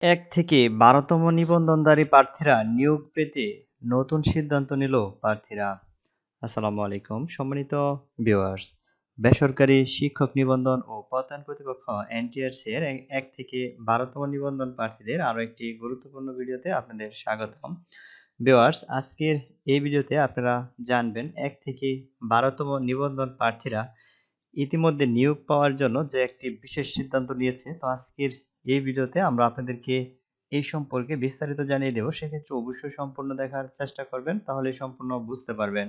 ১ থেকে ১২তম নিবন্ধনধারী প্রার্থীরা নিয়োগ পেতে নতুন সিদ্ধান্ত নিল প্রার্থীরা। আসসালামু আলাইকুম সম্মানিত ভিউয়ার্স। বেসরকারি শিক্ষক নিবন্ধন ও প্রত্যয়ন কর্তৃপক্ষ এনটিআরসি এর ১ থেকে ১২তম নিবন্ধন প্রার্থীদের আরও একটি গুরুত্বপূর্ণ ভিডিওতে আপনাদের স্বাগতম। ভিউয়ার্স, আজকের এই ভিডিওতে আপনারা জানবেন ১ থেকে ১২তম নিবন্ধন প্রার্থীরা ইতিমধ্যে নিয়োগ পাওয়ার জন্য যে একটি বিশেষ সিদ্ধান্ত নিয়েছে। তো আজকের এই ভিডিওতে আমরা আপনাদেরকে এই সম্পর্কে বিস্তারিত জানিয়ে দেব। সেক্ষেত্রে অবশ্যই সম্পূর্ণ দেখার চেষ্টা করবেন, তাহলে সম্পূর্ণ বুঝতে পারবেন।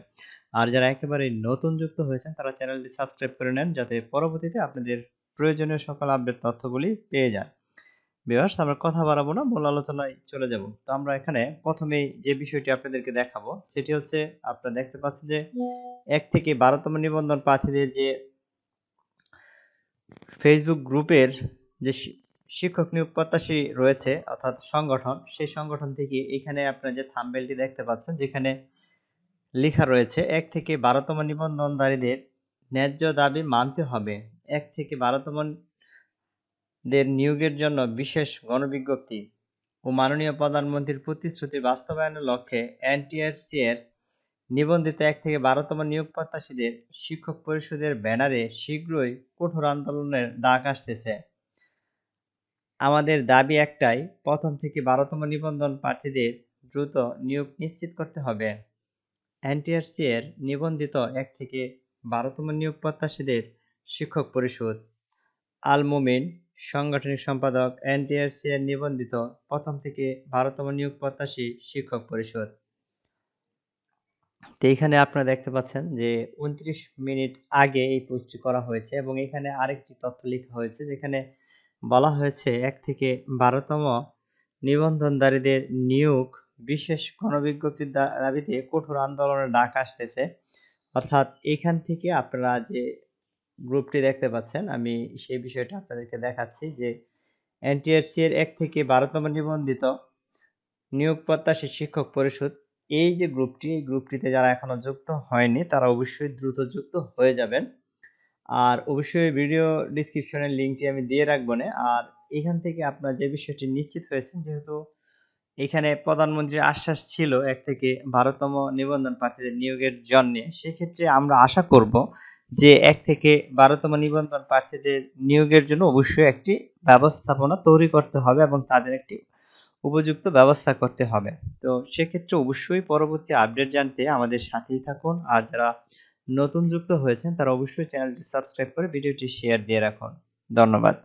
আর যারা একেবারে নতুন যুক্ত হয়েছেন তারা চ্যানেলটি সাবস্ক্রাইব করে নেন, যাতে পরবর্তীতে আপনাদের প্রয়োজনীয় সকল আপডেট তথ্যগুলি পেয়ে যান। ভিউয়ার্স, আমরা কথা বাড়াবো না, মূল আলোচনায় চলে যাব। তো আমরা এখানে প্রথমেই যে বিষয়টি আপনাদেরকে দেখাবো সেটি হচ্ছে, আপনারা দেখতে পাচ্ছেন যে ১ থেকে ১২তম নিবন্ধন প্রার্থীদের যে ফেসবুক গ্রুপের যে শিক্ষক নিয়োগ প্রত্যাশী রয়েছে অর্থাৎ সংগঠন, সেই সংগঠন থেকে এখানে আপনারা যে থাম্বনেলটি দেখতে পাচ্ছেন, যেখানে লেখা রয়েছে ১ থেকে ১২তম নিবন্ধনধারীদের ন্যায্য দাবি মানতে হবে। ১ থেকে ১২তম দের নিয়োগের জন্য বিশেষ গণবিজ্ঞপ্তি ও মাননীয় প্রধানমন্ত্রীর প্রতিশ্রুতি বাস্তবায়নের লক্ষ্যে এনটিআরসি এর নিবন্ধিত ১ থেকে ১২তম নিয়োগ প্রত্যাশীদের শিক্ষক পরিষদের ব্যানারে শীঘ্রই কঠোর আন্দোলনের ডাক আসতেছে। আমাদের দাবি একটাই, প্রথম থেকে ১২তম নিবন্ধন প্রার্থীদের দ্রুত নিয়োগ নিশ্চিত করতে হবে। এনটিআরসি এর নিবন্ধিত ১ থেকে ১২তম নিয়োগ প্রত্যাশীদের শিক্ষক পরিষদ। আল মোমিন, সাংগঠনিক সম্পাদক, এনটিআরসি এর নিবন্ধিত প্রথম থেকে ১২তম নিয়োগ প্রত্যাশী শিক্ষক পরিষদ। তো এইখানে আপনারা দেখতে পাচ্ছেন যে ২৯ মিনিট আগে এই পোস্টটি করা হয়েছে এবং এখানে আরেকটি তথ্য লেখা হয়েছে, যেখানে বলা হয়েছে ১ থেকে ১২তম নিবন্ধনধারীদের নিয়োগ বিশেষ গণবিজ্ঞপ্তির দাবিতে কঠোর আন্দোলনের ডাক আসতেছে। অর্থাৎ এখান থেকে আপনারা যে গ্রুপটি দেখতে পাচ্ছেন, আমি সেই বিষয়টা আপনাদেরকে দেখাচ্ছি যে এনটিআরসি এর ১ থেকে ১২তম নিবন্ধিত নিয়োগ প্রত্যাশী শিক্ষক পরিষদ, এই যে গ্রুপটি, এই গ্রুপটিতে যারা এখনো যুক্ত হয়নি তারা অবশ্যই দ্রুত যুক্ত হয়ে যাবেন। আর অবশ্যই ভিডিও ডেসক্রিপশনের লিঙ্কটি আমি দিয়ে রাখবো না। আর এখান থেকে আপনারা যে বিষয়টি নিশ্চিত হয়েছেন, যেহেতু এখানে প্রধানমন্ত্রীর আশ্বাস ছিল ১ থেকে ১২তম নিবন্ধন প্রার্থীদের নিয়োগের জন্যে, সেক্ষেত্রে আমরা আশা করব যে ১ থেকে ১২তম নিবন্ধন প্রার্থীদের নিয়োগের জন্য অবশ্যই একটি ব্যবস্থাপনা তৈরি করতে হবে এবং তাদের একটি উপযুক্ত ব্যবস্থা করতে হবে। তো সেক্ষেত্রে অবশ্যই পরবর্তী আপডেট জানতে আমাদের সাথেই থাকুন। আর যারা নতুন যুক্ত হয়েছেন তারা অবশ্যই চ্যানেলটি সাবস্ক্রাইব করে ভিডিওটি শেয়ার দিয়ে রাখুন। ধন্যবাদ।